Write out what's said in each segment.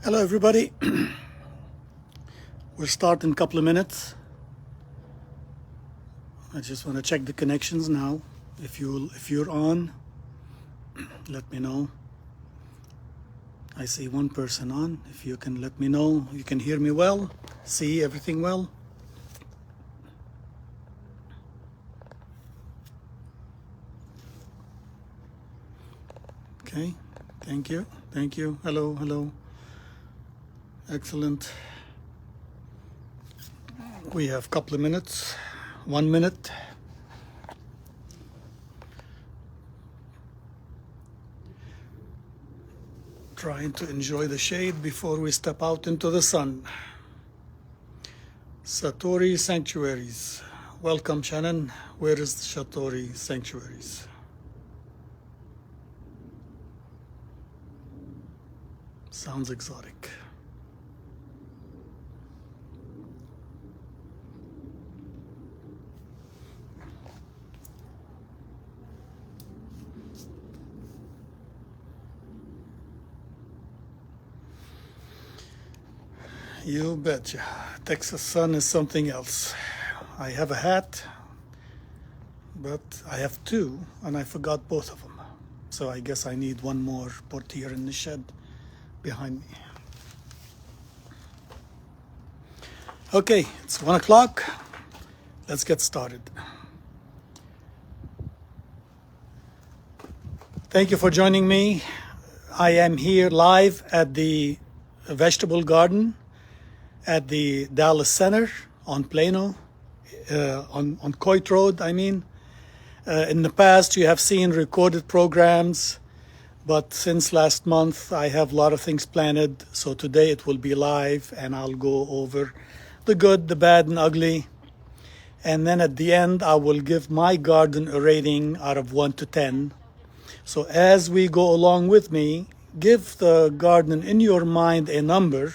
Hello, everybody. We'll start in a couple of minutes. I just want to check the connections now. If you're on, let me know. I see one person on. If you can let me know, you can hear me well, see everything well. Okay, thank you. Hello, hello. Excellent. We have a couple of minutes, 1 minute. Trying to enjoy the shade before we step out into the sun. Satori Sanctuaries. Welcome, Shannon. Where is the Satori Sanctuaries? Sounds exotic. You betcha. Texas sun is something else. I have a hat, but I have two, and I forgot both of them. So I guess I need one more put here in the shed behind me. Okay, it's 1 o'clock. Let's get started. Thank you for joining me. I am here live at the vegetable garden at the Dallas Center on Plano, on Coit Road, I mean. In the past, you have seen recorded programs, but since last month, I have a lot of things planned. So today it will be live, and I'll go over the good, the bad, and ugly. And then at the end, I will give my garden a rating out of 1 to 10. So as we go along with me, give the garden in your mind a number,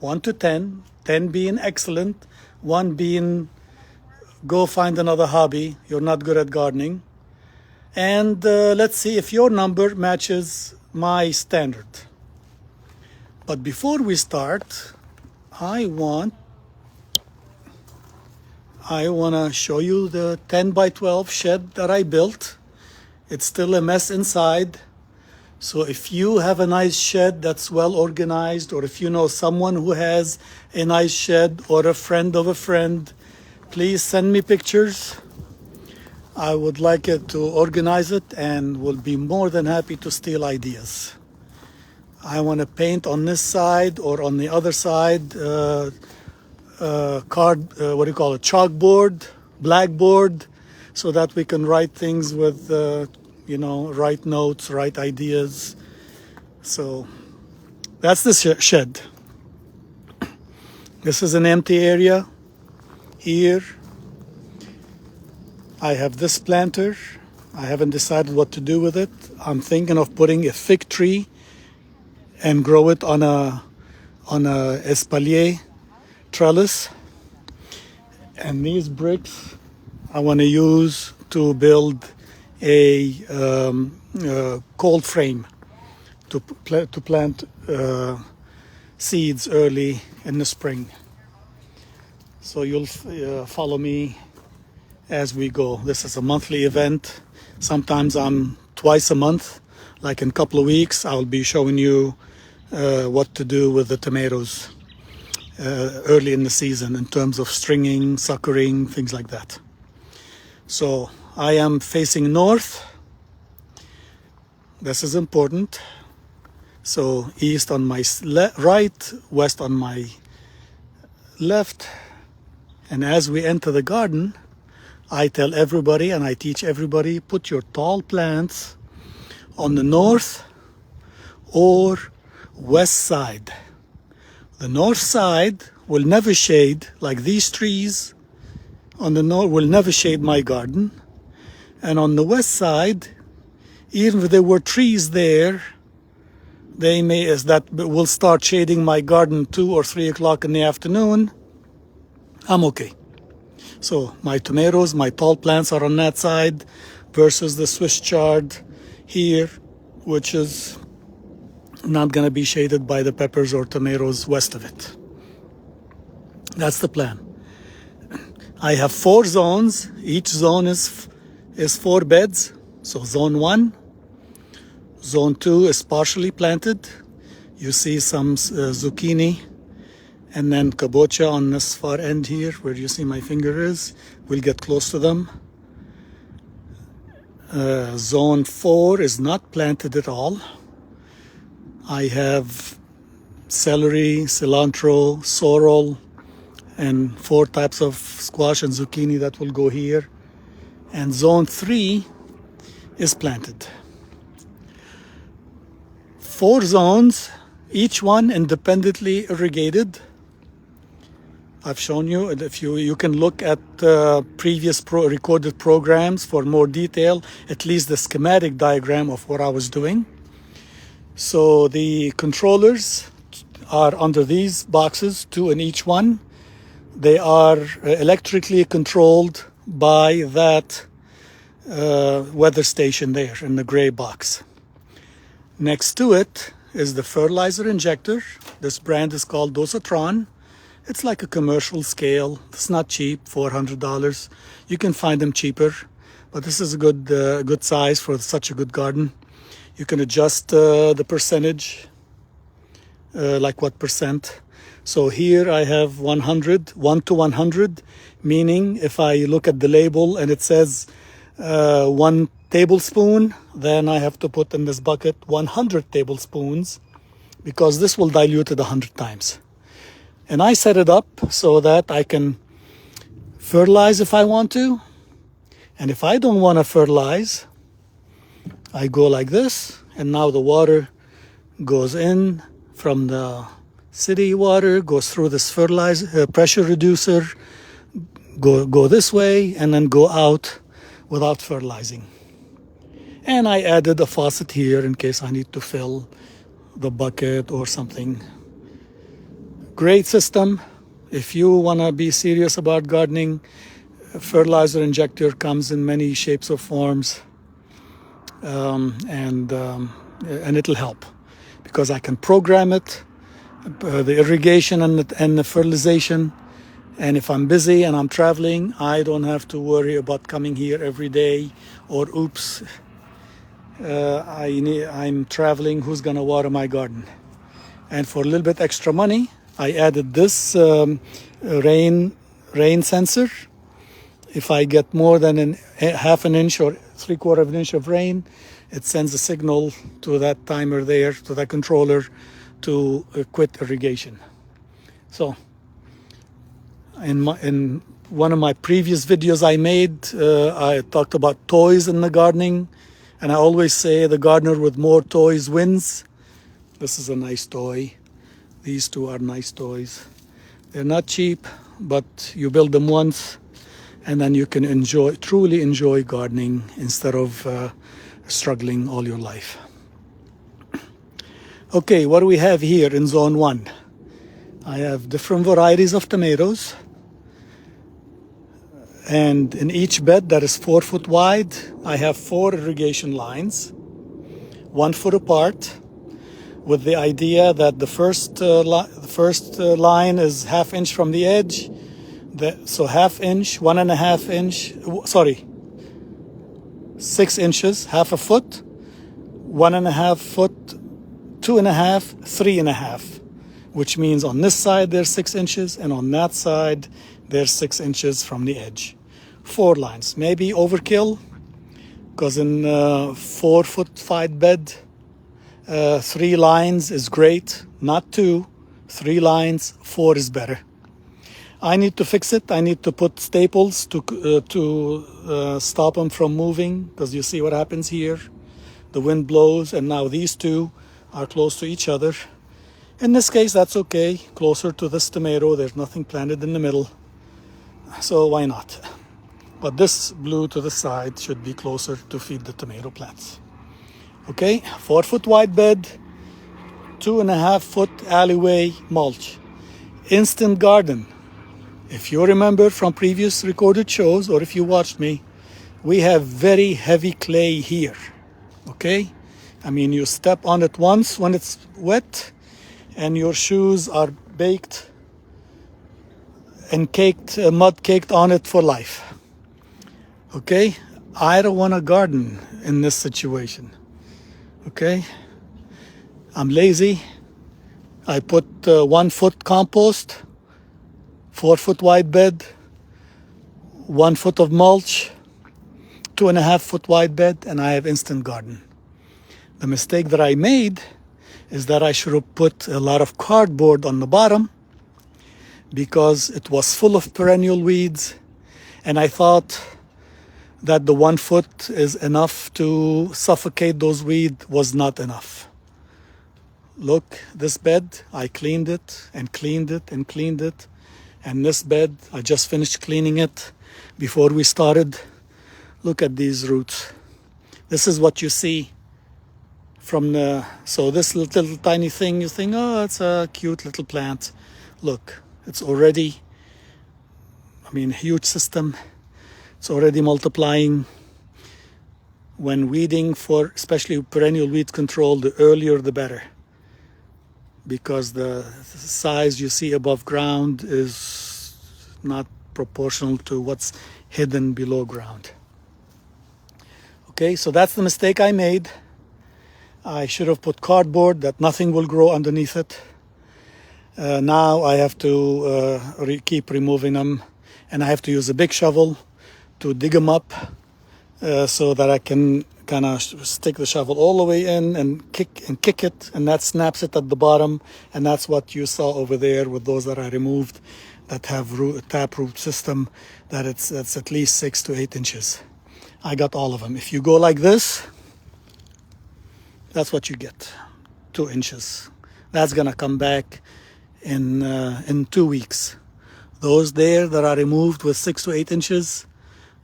1 to 10, 10 being excellent, 1 being go find another hobby, you're not good at gardening. And let's see if your number matches my standard. But before we start, I want to show you the 10 by 12 shed that I built. It's still a mess inside. So if you have a nice shed that's well organized, or if you know someone who has a nice shed or a friend of a friend, please send me pictures. I would like it to organize it and will be more than happy to steal ideas. I want to paint on this side or on the other side, chalkboard, blackboard, so that we can write things with write notes, write ideas. So that's the shed. This is an empty area here. I have this planter. I haven't decided what to do with it. I'm thinking of putting a fig tree and grow it on a espalier trellis. And these bricks I want to use to build a cold frame to plant seeds early in the spring. So you'll follow me as we go. This is a monthly event. Sometimes I'm twice a month. Like in a couple of weeks, I'll be showing you what to do with the tomatoes early in the season in terms of stringing, suckering, things like that. So I am facing north. This is important. So east on my right, west on my left. And as we enter the garden, I tell everybody and I teach everybody, put your tall plants on the north or west side. The north side will never shade, like these trees on the north will never shade my garden. And on the west side, even if there were trees there, they may, as that will start shading my garden 2 or 3 o'clock in the afternoon, I'm okay. So my tomatoes, my tall plants are on that side versus the Swiss chard here, which is not going to be shaded by the peppers or tomatoes west of it. That's the plan. I have 4 zones. Each zone is 4 beds. So zone 1, zone 2 is partially planted. You see some zucchini and then kabocha on this far end here where you see my finger is. We'll get close to them. Zone 4 is not planted at all. I have celery, cilantro, sorrel, and 4 types of squash and zucchini that will go here. And zone 3 is planted. 4 zones, each one independently irrigated. I've shown you. If you can look at previous recorded programs for more detail, at least the schematic diagram of what I was doing. So the controllers are under these boxes, 2 in each one. They are electrically controlled by that weather station there in the gray box. Next to it is the fertilizer injector. This brand is called Dosatron. It's like a commercial scale. It's not cheap, $400. You can find them cheaper, but this is a good size for such a good garden. You can adjust the percentage, like what percent. So here I have 100, 1 to 100, meaning if I look at the label and it says 1 tablespoon, then I have to put in this bucket 100 tablespoons because this will dilute it 100 times. And I set it up so that I can fertilize if I want to. And if I don't want to fertilize, I go like this, and now the water goes in from the city water, goes through this fertilizer pressure reducer, go this way, and then go out without fertilizing. And I added a faucet here in case I need to fill the bucket or something. Great system. If you want to be serious about gardening, a fertilizer injector comes in many shapes or forms, and it'll help because I can program it, the irrigation and the fertilization. And if I'm busy and I'm traveling, I don't have to worry about coming here every day or oops, I'm traveling, who's gonna water my garden? And for a little bit extra money, I added this rain sensor. If I get more than half an inch or 3/4 of an inch of rain, it sends a signal to that timer there, to that controller, to quit irrigation. So in one of my previous videos I made, I talked about toys in the gardening, and I always say the gardener with more toys wins. This is a nice toy. These 2 are nice toys. They're not cheap, but you build them once and then you can truly enjoy gardening instead of struggling all your life. Okay, what do we have here in zone 1? I have different varieties of tomatoes. And in each bed that is 4 foot wide, I have 4 irrigation lines, 1 foot apart, with the idea that the first line is 1/2 inch from the edge. So 1/2 inch, 1.5 inch, 6 inches, 1/2 foot, 1.5 foot, 2.5, 3.5, which means on this side there's 6 inches and on that side there's 6 inches from the edge. 4 lines, maybe overkill, because in 4 foot wide bed, 3 lines is great, not 2. 3 lines, 4 is better. I need to fix it. I need to put staples to stop them from moving, because you see what happens here. The wind blows, and now these 2 are close to each other. In this case, that's okay. Closer to this tomato, there's nothing planted in the middle, so why not? But this blue to the side should be closer to feed the tomato plants. Okay, 4 foot wide bed, 2.5 foot alleyway mulch. Instant garden. If you remember from previous recorded shows, or if you watched me, we have very heavy clay here. Okay, I mean, you step on it once when it's wet, and your shoes are baked and caked, mud caked on it for life. Okay? I don't want to garden in this situation. Okay? I'm lazy. I put 1 foot compost, 4 foot wide bed, 1 foot of mulch, 2.5 foot wide bed, and I have instant garden. The mistake that I made is that I should have put a lot of cardboard on the bottom because it was full of perennial weeds, and I thought that the 1 foot is enough to suffocate those weeds. Was not enough. Look, this bed, I cleaned it and cleaned it and cleaned it. And this bed, I just finished cleaning it before we started. Look at these roots. This is what you see from the, so this little tiny thing, you think, oh, it's a cute little plant. Look, it's already, I mean, huge system. It's already multiplying. When weeding for, especially perennial weed control, the earlier the better, because the size you see above ground is not proportional to what's hidden below ground. Okay, so that's the mistake I made. I should have put cardboard that nothing will grow underneath it. Now I have to keep removing them, and I have to use a big shovel to dig them up so that I can kind of stick the shovel all the way in and kick it, and that snaps it at the bottom. And that's what you saw over there with those that I removed that have taproot system, that it's at least 6 to 8 inches. I got all of them. If you go like this, that's what you get, 2 inches. That's gonna come back in 2 weeks. Those there that are removed with 6 to 8 inches,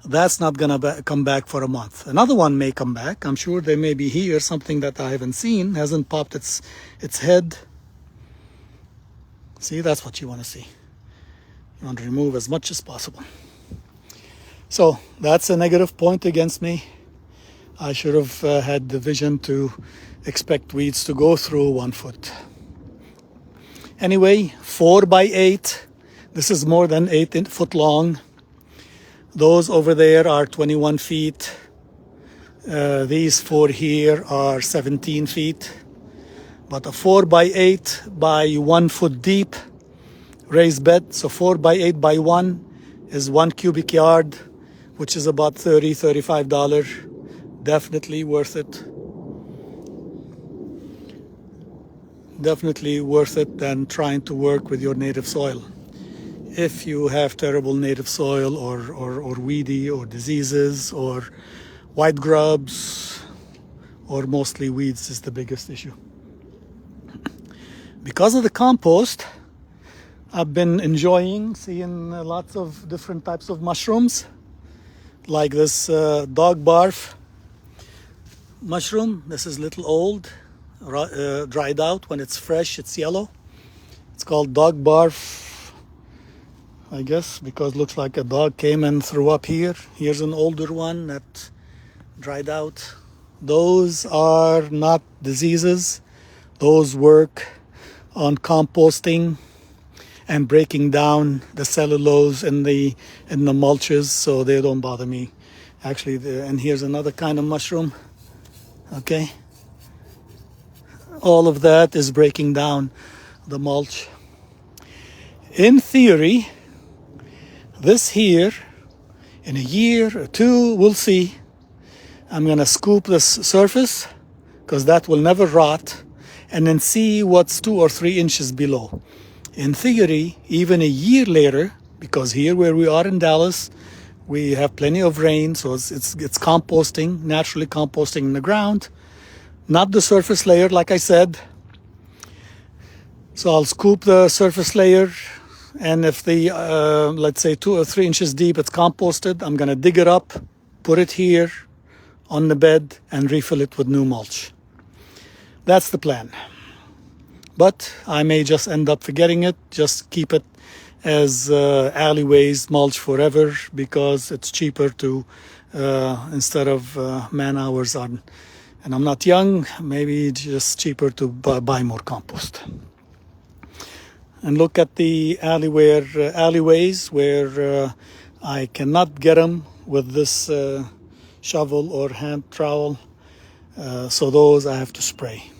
that's not gonna come back for a month. Another one may come back. I'm sure there may be here something that I haven't seen, hasn't popped its head. See, that's what you want to see. You want to remove as much as possible. So that's a negative point against me. I should have had the vision to expect weeds to go through 1 foot. Anyway, 4 by 8. This is more than 8 foot long. Those over there are 21 feet. These 4 here are 17 feet. But a 4 by 8 by 1 foot deep raised bed, so 4 by 8 by 1 is 1 cubic yard, which is about $35. Definitely worth it. Definitely worth it than trying to work with your native soil. If you have terrible native soil or weedy or diseases or white grubs, or mostly weeds is the biggest issue. Because of the compost, I've been enjoying seeing lots of different types of mushrooms, like this dog barf mushroom. This is little old, dried out. When it's fresh, it's yellow. It's called dog barf, I guess, because it looks like a dog came and threw up here. Here's an older one that dried out. Those are not diseases. Those work on composting and breaking down the cellulose in the mulches, so they don't bother me. Actually, and here's another kind of mushroom. Okay. All of that is breaking down the mulch. In theory, this here, in a year or two, we'll see. I'm gonna scoop this surface, because that will never rot, and then see what's 2 or 3 inches below. In theory, even a year later, because here where we are in Dallas, we have plenty of rain, so it's composting, naturally composting in the ground, not the surface layer, like I said. So I'll scoop the surface layer, and if the, let's say 2 or 3 inches deep, it's composted, I'm gonna dig it up, put it here on the bed, and refill it with new mulch. That's the plan. But I may just end up forgetting it, just keep it as alleyways mulch forever, because it's cheaper to, instead of man hours on and I'm not young, maybe it's just cheaper to buy more compost. And look at the alleyways where I cannot get them with this shovel or hand trowel, so those I have to spray.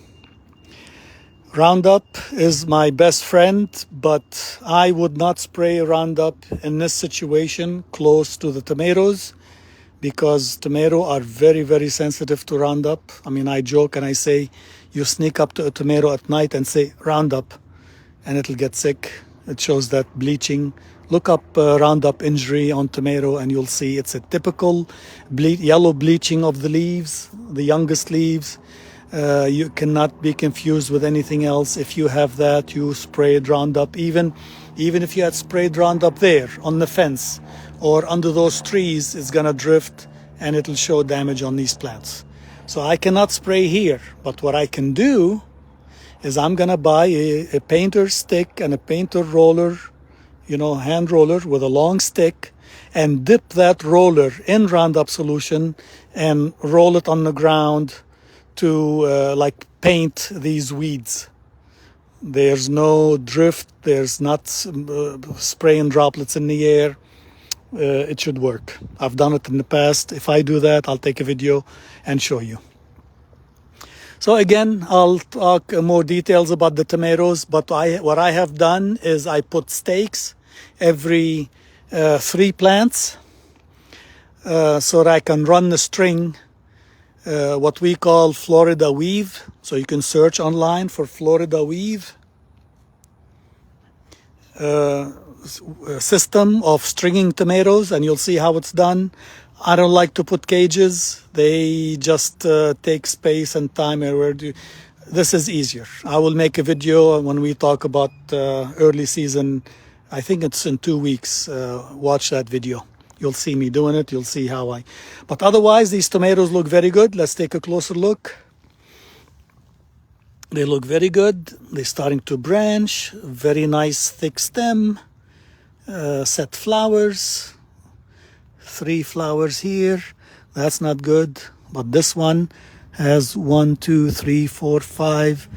Roundup is my best friend, but I would not spray Roundup in this situation close to the tomatoes, because tomatoes are very, very sensitive to Roundup. I mean, I joke and I say, you sneak up to a tomato at night and say Roundup, and it'll get sick. It shows that bleaching. Look up Roundup injury on tomato and you'll see it's a typical yellow bleaching of the leaves, the youngest leaves. You cannot be confused with anything else. If you have that, you sprayed Roundup. Even if you had sprayed Roundup there on the fence or under those trees, it's gonna drift and it'll show damage on these plants. So I cannot spray here, but what I can do is I'm gonna buy a painter stick and a painter roller, hand roller with a long stick, and dip that roller in Roundup solution and roll it on the ground to like paint these weeds. There's no drift, there's not spraying droplets in the air. It should work. I've done it in the past. If I do that, I'll take a video and show you. So again, I'll talk more details about the tomatoes, but what I have done is I put stakes every 3 plants so that I can run the string, what we call Florida weave. So you can search online for Florida weave system of stringing tomatoes, and you'll see how it's done. I don't like to put cages. They just take space and time. This is easier. I will make a video when we talk about early season. I think it's in 2 weeks. Watch that video. You'll see me doing it. You'll see how but otherwise, these tomatoes look very good. Let's take a closer look. They look very good. They're starting to branch. Very nice thick stem. Set flowers. 3 flowers here. That's not good. But this one has 1, 2, 3, 4, 5,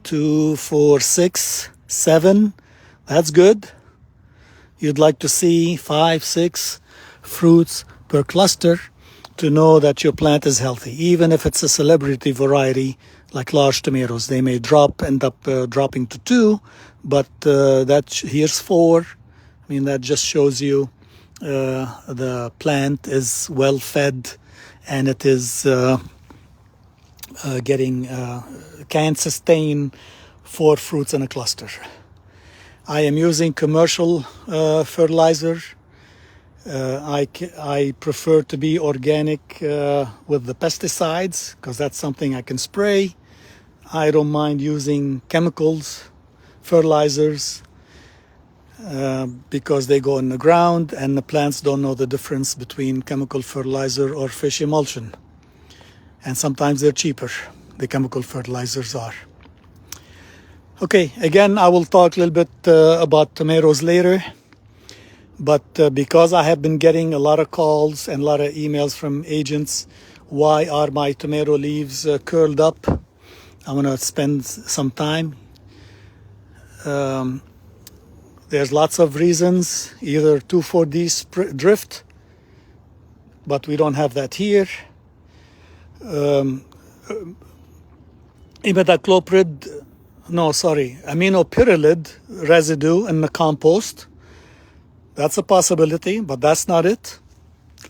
2, 4, 6, 7. That's good. You'd like to see 5, 6 fruits per cluster to know that your plant is healthy. Even if it's a celebrity variety like large tomatoes, they may end up dropping to 2, but here's 4. I mean, that just shows you the plant is well fed and it is can sustain 4 fruits in a cluster. I am using commercial fertilizer. I prefer to be organic with the pesticides because that's something I can spray. I don't mind using chemicals, fertilizers, because they go in the ground and the plants don't know the difference between chemical fertilizer or fish emulsion. And sometimes they're cheaper, the chemical fertilizers are. Okay, again, I will talk a little bit about tomatoes later. But because I have been getting a lot of calls and a lot of emails from agents, why are my tomato leaves curled up? I'm going to spend some time. There's lots of reasons, either 2,4-D drift, but we don't have that here. Aminopyrrolid residue in the compost. That's a possibility, but that's not it.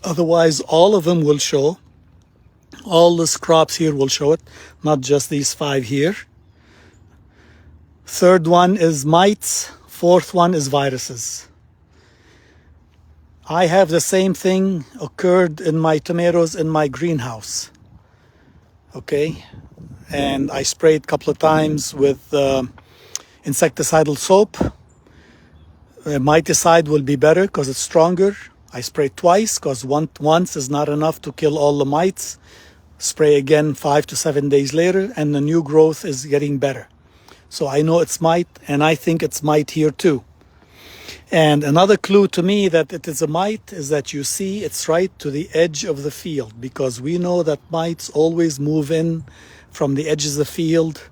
Otherwise, all of them will show. All the crops here will show it, not just these 5 here. 3rd one is mites. 4th one is viruses. I have the same thing occurred in my tomatoes in my greenhouse. Okay, and I sprayed a couple of times with insecticidal soap. Miticide will be better because it's stronger. I sprayed twice because once is not enough to kill all the mites. Spray again 5 to 7 days later and the new growth is getting better. So I know it's mite and I think it's mite here too. And another clue to me that it is a mite is that you see it's right to the edge of the field, because we know that mites always move in from the edges of the field.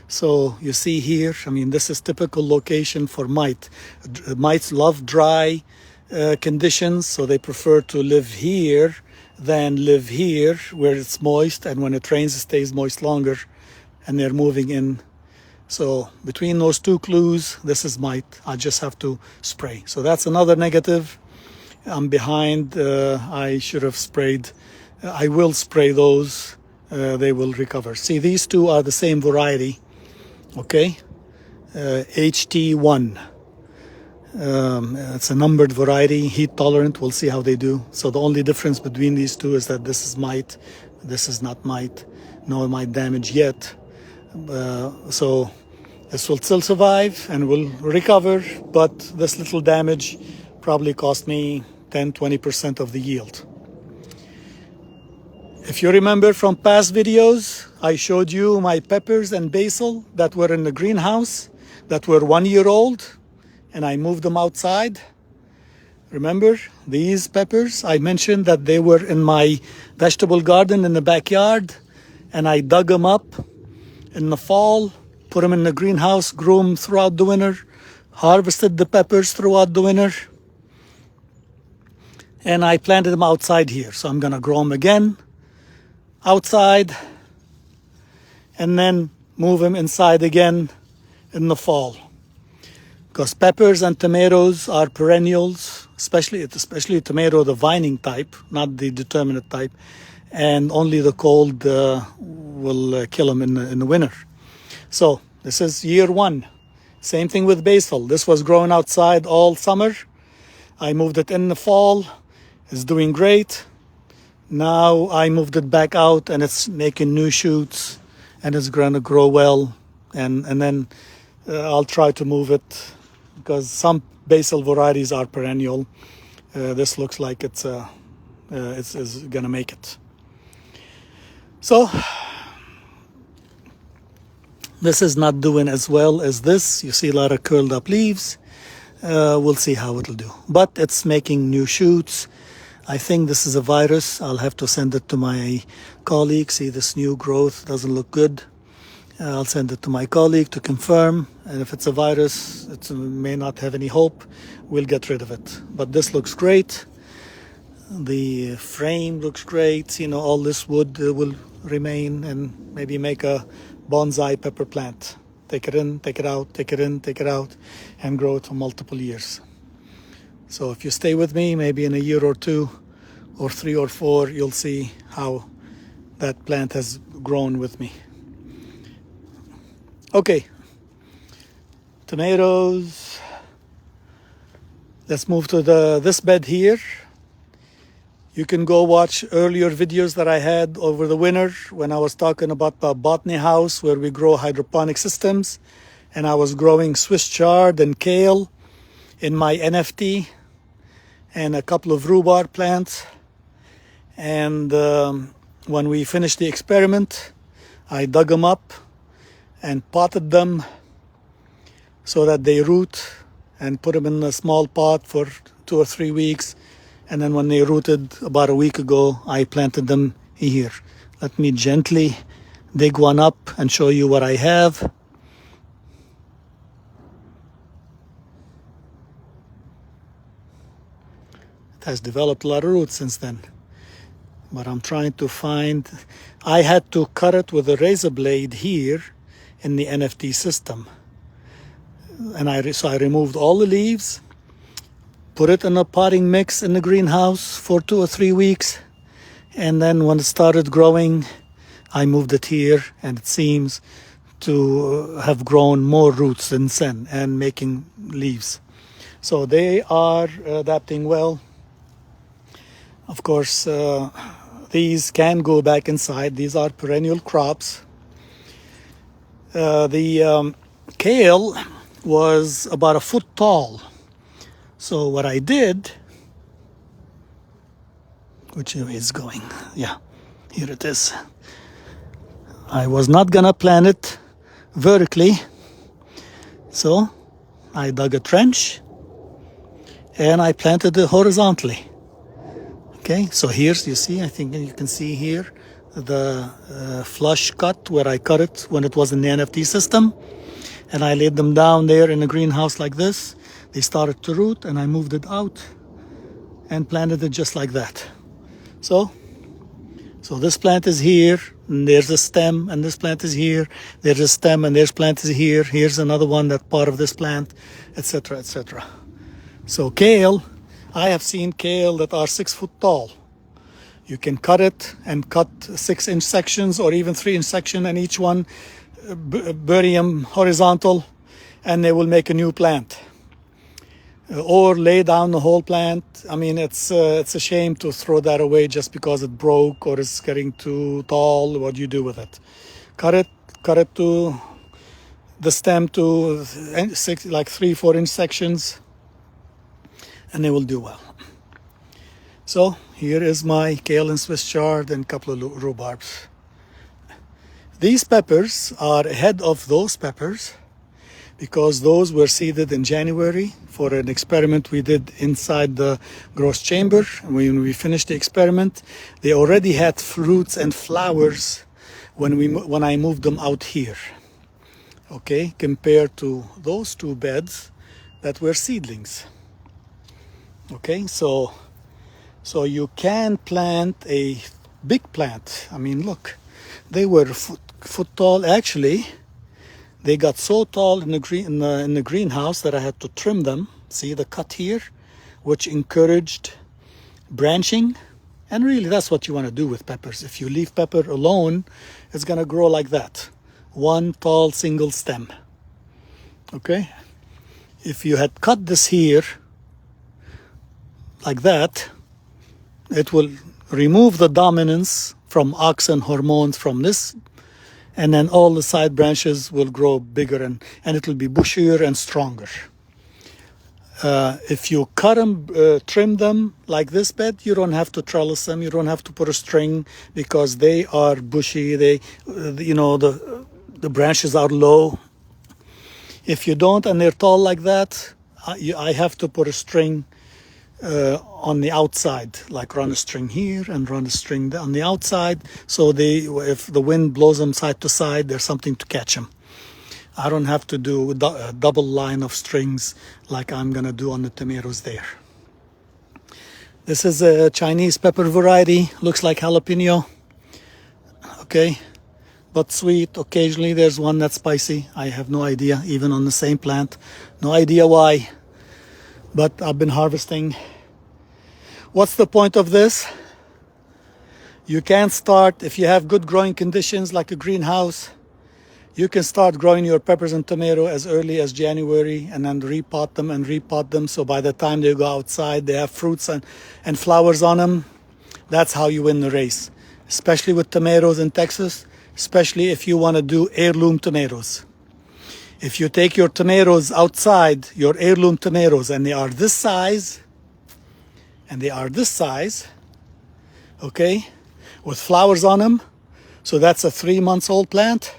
So you see here, I mean, this is typical location for mite. Mites love dry conditions, so they prefer to live here than live here where it's moist, and when it rains it stays moist longer, and they're moving in. So between those two clues, this is mite. I just have to spray. So that's another negative. I'm behind. I should have sprayed. I will spray those. They will recover. See, these two are the same variety. Okay, HT1. It's a numbered variety, heat tolerant. We'll see how they do. So the only difference between these two is that this is mite, this is not mite. No mite damage yet. So this will still survive and will recover, but this little damage probably cost me 10-20% of the yield. If you remember from past videos, I showed you my peppers and basil that were in the greenhouse that were 1 year old, and I moved them outside. Remember these peppers? I mentioned that they were in my vegetable garden in the backyard, and I dug them up in the fall, put them in the greenhouse, grew them throughout the winter, harvested the peppers throughout the winter, and I planted them outside here. So I'm gonna grow them again outside and then move them inside again in the fall. Because peppers and tomatoes are perennials, especially tomato, the vining type, not the determinate type, and only the cold will kill them in the winter. So this is year one. Same thing with basil. This was growing outside all summer. I moved it in the fall. It's doing great. Now I moved it back out and it's making new shoots and it's going to grow well. And then I'll try to move it, because some basil varieties are perennial. This looks like it's going to make it. So this is not doing as well as this. You see a lot of curled up leaves. We'll see how it'll do. But it's making new shoots. I think this is a virus. I'll have to send it to my colleague. See, this new growth doesn't look good. I'll send it to my colleague to confirm. And if it's a virus, it may not have any hope. We'll get rid of it. But this looks great. The frame looks great. You know, all this wood will remain, and maybe make a bonsai pepper plant. Take it in, take it out, take it in, take it out, and grow it for multiple years. So if you stay with me, maybe in a year or two, or 3 or 4, you'll see how that plant has grown with me. Okay, tomatoes. Let's move to this bed here. You can go watch earlier videos that I had over the winter when I was talking about the botany house where we grow hydroponic systems, and I was growing Swiss chard and kale in my NFT and a couple of rhubarb plants. And when we finished the experiment, I dug them up and potted them so that they root, and put them in a small pot for 2 or 3 weeks. And then when they rooted about a week ago, I planted them here. Let me gently dig one up and show you what I have. It has developed a lot of roots since then. But I'm trying to find, I had to cut it with a razor blade here in the NFT system. And so I removed all the leaves, put it in a potting mix in the greenhouse for 2 or 3 weeks. And then when it started growing, I moved it here, and it seems to have grown more roots since then and making leaves. So they are adapting well. Of course, these can go back inside. These are perennial crops. The kale was about 1 foot tall. So what I did, which way is going? Yeah, here it is. I was not gonna plant it vertically, so I dug a trench and I planted it horizontally. Okay, so here's, you see, I think you can see here the flush cut where I cut it when it was in the NFT system, and I laid them down there in a greenhouse like this. They started to root, and I moved it out and planted it just like that. So this plant is here, and there's a stem, and this plant is here, there's a stem, and there's plant is here, here's another one that's part of this plant, etc., etc. So kale, I have seen kale that are 6 foot tall. You can cut it and cut 6-inch sections or even 3-inch section, and each one bury them horizontal, and they will make a new plant. Or lay down the whole plant. I mean, it's a shame to throw that away just because it broke or it's getting too tall. What do you do with it? Cut it to the stem to 3-4-inch sections, and they will do well. So here is my kale and Swiss chard and a couple of rhubarbs. These peppers are ahead of those peppers because those were seeded in January for an experiment we did inside the growth chamber. When we finished the experiment, they already had fruits and flowers when I moved them out here. Okay, compared to those two beds that were seedlings. Okay, so you can plant a big plant. I mean, look, they were foot tall. Actually, they got so tall in the greenhouse that I had to trim them. See the cut here, which encouraged branching. And really, that's what you want to do with peppers. If you leave pepper alone, it's going to grow like that. One tall single stem. Okay? If you had cut this here like that, it will remove the dominance from auxin hormones from this, and then all the side branches will grow bigger and it will be bushier and stronger. If you cut them, trim them like this bed, you don't have to trellis them, you don't have to put a string because they are bushy, the branches are low. If you don't and they're tall like that, I have to put a string on the outside, like run a string here and run a string on the outside, so if the wind blows them side to side, there's something to catch them. I don't have to do a double line of strings like I'm gonna do on the tomatoes there. This is a Chinese pepper variety, looks like jalapeno. Okay, but sweet. Occasionally there's one that's spicy. I have no idea, even on the same plant. No idea why, but I've been harvesting. What's the point of this? You can start, if you have good growing conditions like a greenhouse, you can start growing your peppers and tomato as early as January and then repot them. So by the time they go outside, they have fruits and flowers on them. That's how you win the race, especially with tomatoes in Texas, especially if you want to do heirloom tomatoes. If you take your tomatoes outside, your heirloom tomatoes, and they are this size, okay, with flowers on them, so that's a 3-month-old plant.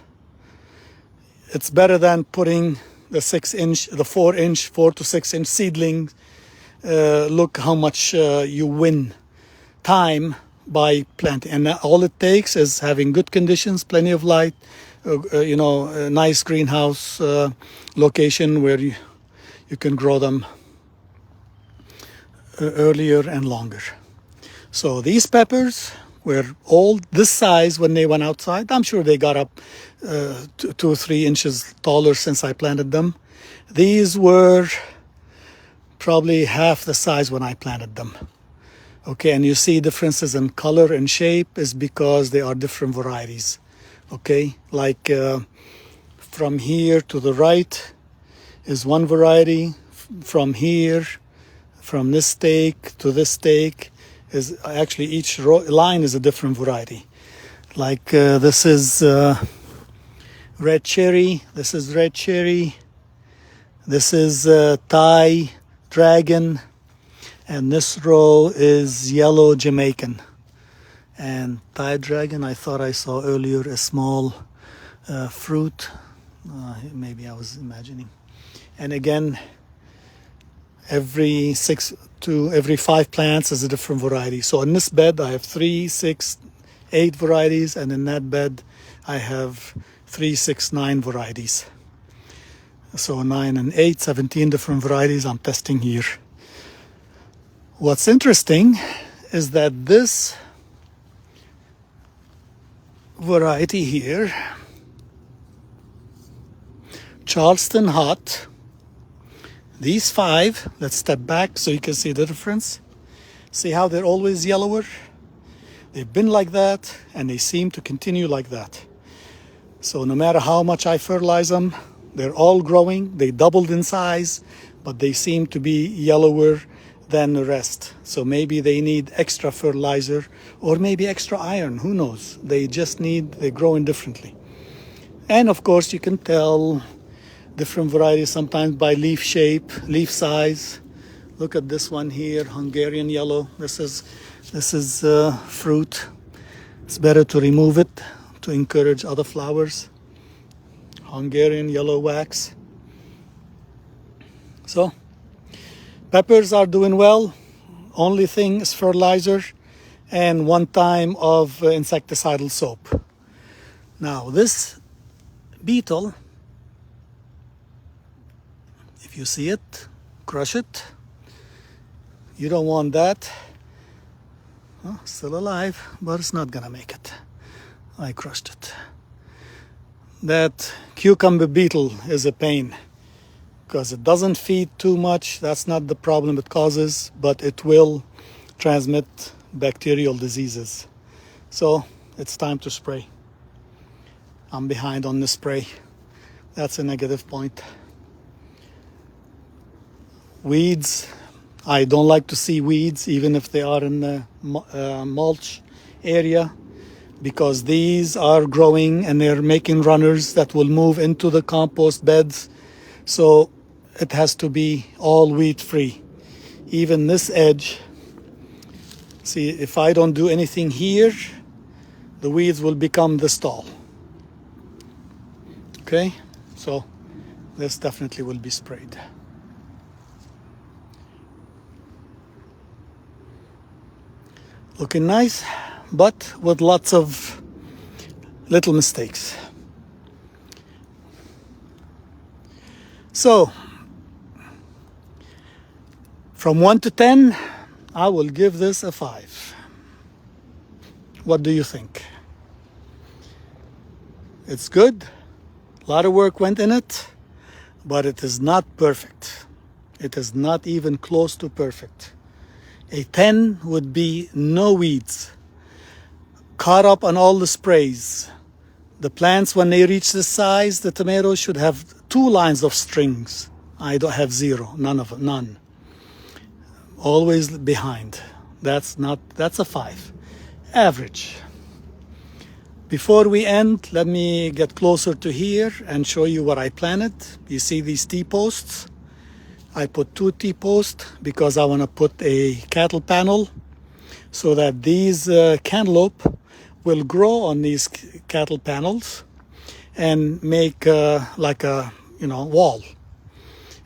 It's better than putting the 4 to 6 inch seedling. Look how much you win time by planting, and all it takes is having good conditions, plenty of light, a nice greenhouse location where you can grow them earlier and longer. So these peppers were all this size when they went outside. I'm sure they got up 2 or 3 inches taller since I planted them. These were probably half the size when I planted them. Okay, and you see differences in color and shape is because they are different varieties. Okay, like from here to the right is one variety. From here, from this stake to this stake, is actually each line is a different variety. Like this is red cherry, this is red cherry, this is Thai dragon, and this row is yellow Jamaican. And Thai dragon, I thought I saw earlier a small fruit. Maybe I was imagining. And again, every 5 plants is a different variety. So in this bed I have 3, 6, 8 varieties, and in that bed I have 3, 6, 9 varieties. So 9 and 8, 17 different varieties I'm testing here. What's interesting is that this variety here, Charleston Hot, these 5, let's step back so you can see the difference. See how they're always yellower? They've been like that and they seem to continue like that. So no matter how much I fertilize them, they're all growing. They doubled in size, but they seem to be yellower than the rest. So maybe they need extra fertilizer or maybe extra iron, who knows? They're growing differently. And of course you can tell different varieties sometimes by leaf shape, leaf size. Look at this one here, Hungarian yellow. This is fruit. It's better to remove it to encourage other flowers. Hungarian yellow wax. So peppers are doing well. Only thing is fertilizer and 1 time of insecticidal soap. Now this beetle, if you see it, crush it. You don't want that. Oh, still alive, but it's not gonna make it. I crushed it. That cucumber beetle is a pain because it doesn't feed too much. That's not the problem it causes, but it will transmit bacterial diseases. So it's time to spray. I'm behind on the spray. That's a negative point. Weeds, I don't like to see weeds even if they are in the mulch area, because these are growing and they're making runners that will move into the compost beds. So it has to be all weed free. Even this edge, see, if I don't do anything here, the weeds will become this tall. Okay, so this definitely will be sprayed. Looking nice, but with lots of little mistakes. So, from 1 to 10, I will give this a 5. What do you think? It's good. A lot of work went in it, but it is not perfect. It is not even close to perfect. A 10 would be no weeds, caught up on all the sprays. The plants, when they reach this size, the tomatoes should have 2 lines of strings. I don't have 0, none. Always behind. That's a 5. Average. Before we end, let me get closer to here and show you what I planted. You see these T-posts? I put 2 T-posts because I want to put a cattle panel so that these cantaloupe will grow on these cattle panels and make like a wall.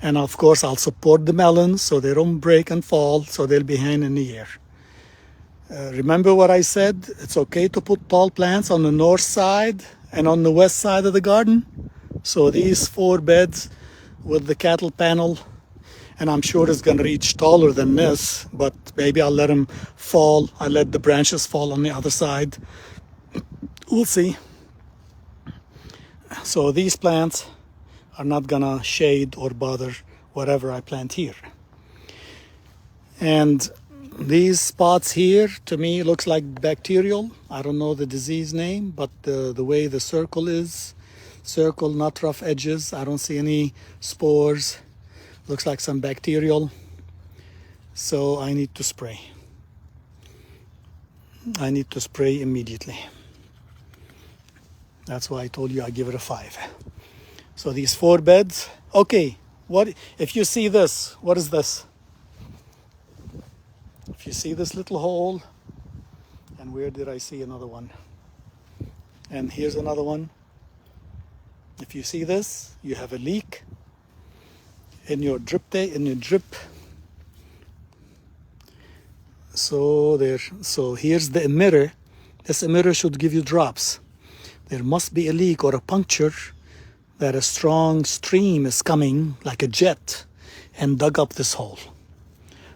And of course I'll support the melons so they don't break and fall, so they'll be hanging in the air. Remember what I said? It's okay to put tall plants on the north side and on the west side of the garden. So these 4 beds with the cattle panel, and I'm sure it's going to reach taller than this, but maybe I'll let them fall. I'll let the branches fall on the other side. We'll see. So these plants are not going to shade or bother whatever I plant here. And these spots here, to me, looks like bacterial. I don't know the disease name, but the way the circle is, not rough edges. I don't see any spores. Looks like some bacterial. So I need to spray. I need to spray immediately. That's why I told you I give it a 5. So these 4 beds. Okay, what if you see this? What is this? If you see this little hole, and where did I see another one? And here's another one. If you see this, you have a leak in your drip So here's the emitter. This emitter should give you drops. There must be a leak or a puncture that a strong stream is coming like a jet and dug up this hole.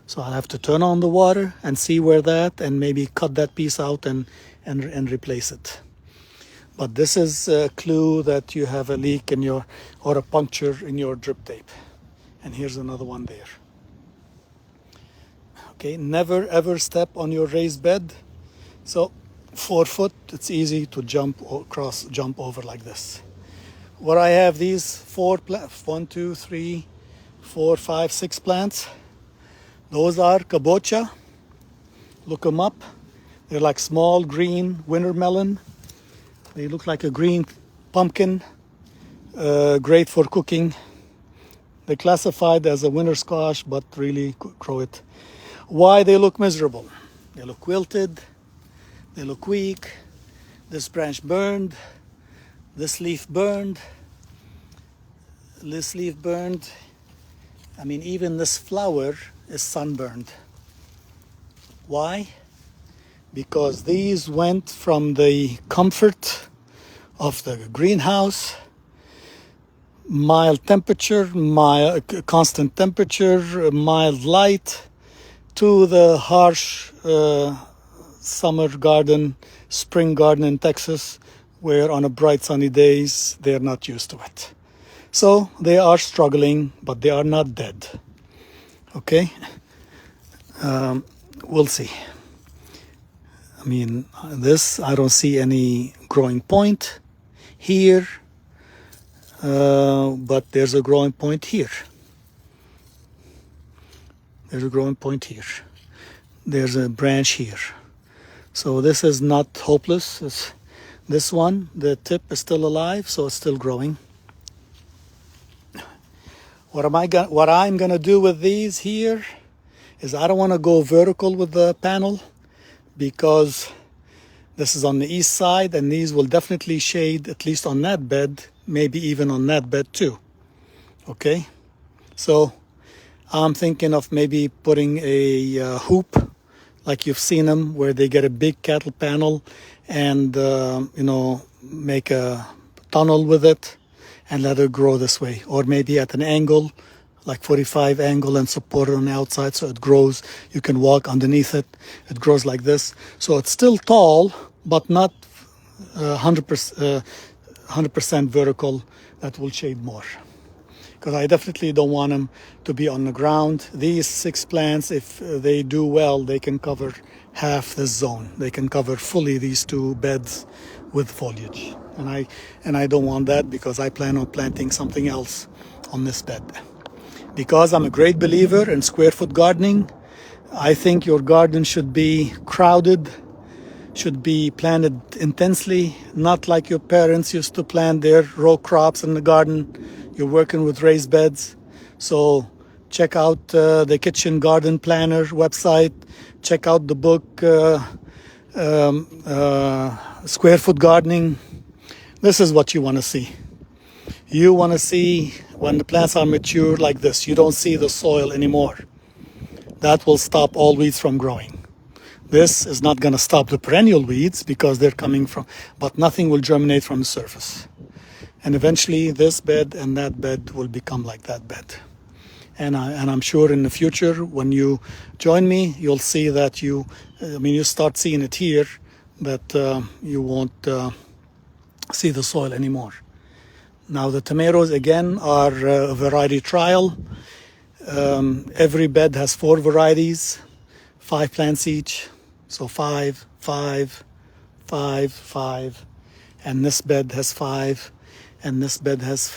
So I'll have to turn on the water and see where that, and maybe cut that piece out and replace it. But this is a clue that you have a leak in your, or a puncture in your drip tape. And here's another one there. Okay, never ever step on your raised bed. So 4 foot, it's easy to jump over like this. Where I have these 1, 2, 3, 4, 5, 6 plants. Those are kabocha. Look them up. They're like small green winter melon. They look like a green pumpkin. Great for cooking. They're classified as a winter squash, but really grow it. Why they look miserable? They look wilted. They look weak. This branch burned. This leaf burned. This leaf burned. I mean, even this flower is sunburned. Why? Because these went from the comfort of the greenhouse, mild temperature, constant temperature, mild light, to the harsh summer garden, spring garden in Texas, where on a bright sunny days they're not used to it. So they are struggling, but they are not dead. Okay, we'll see. I mean, this, I don't see any growing point here, but there's a growing point here. There's a growing point here. There's a branch here. So this is not hopeless. This one, the tip is still alive, so it's still growing. What I'm gonna do with these here is I don't want to go vertical with the panel, because this is on the east side, and these will definitely shade at least on that bed, maybe even on that bed too. Okay, so I'm thinking of maybe putting a hoop, like you've seen them, where they get a big cattle panel and make a tunnel with it and let it grow this way, or maybe at an angle, like 45 angle, and support it on the outside so it grows. You can walk underneath it. It grows like this. So it's still tall, but not 100% vertical. That will shade more. Because I definitely don't want them to be on the ground. These 6 plants, if they do well, they can cover half this zone. They can cover fully these 2 beds with foliage. And I don't want that, because I plan on planting something else on this bed. Because I'm a great believer in square foot gardening, I think your garden should be crowded, should be planted intensely, not like your parents used to plant their row crops in the garden. You're working with raised beds. So check out the Kitchen Garden Planner website. Check out the book, Square Foot Gardening. This is what you want to see. You want to see when the plants are mature like this. You don't see the soil anymore. That will stop all weeds from growing. This is not going to stop the perennial weeds, because they're coming from, but nothing will germinate from the surface. And eventually this bed and that bed will become like that bed. And I'm sure in the future, when you join me, you'll see that you start seeing it here, that you won't see the soil anymore. Now the tomatoes again are a variety trial. Every bed has 4 varieties, 5 plants each. So 5, 5, 5, 5. And this bed has 5. And this bed has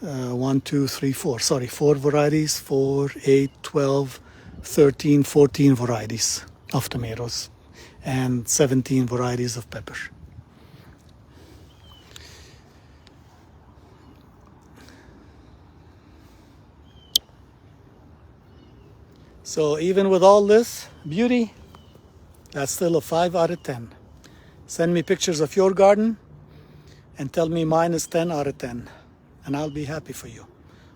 1, 2, 3, 4. Sorry, 4 varieties, 4, 8, 12, 13, 14 varieties of tomatoes, and 17 varieties of pepper. So even with all this beauty, that's still a 5 out of 10. Send me pictures of your garden and tell me mine is 10 out of 10, and I'll be happy for you.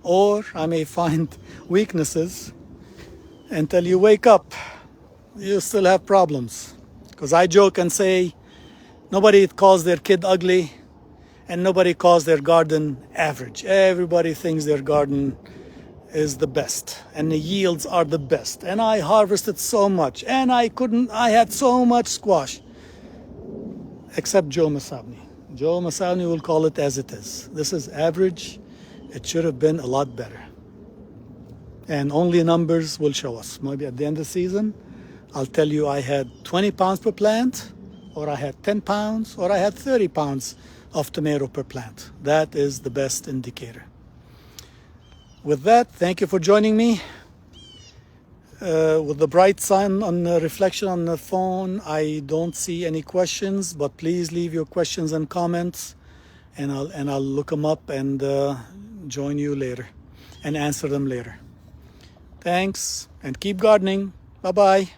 Or I may find weaknesses and tell you, wake up, you still have problems. Because I joke and say, nobody calls their kid ugly, and nobody calls their garden average. Everybody thinks their garden is the best, and the yields are the best. And I harvested so much, and I had so much squash. Except Joe Masabni. Joe Masabni will call it as it is. This is average. It should have been a lot better. And only numbers will show us. Maybe at the end of the season, I'll tell you I had 20 pounds per plant, or I had 10 pounds, or I had 30 pounds of tomato per plant. That is the best indicator. With that, thank you for joining me. With the bright sun on the reflection on the phone, I don't see any questions, but please leave your questions and comments, and I'll look them up and join you later and answer them later. Thanks, and keep gardening. Bye-bye.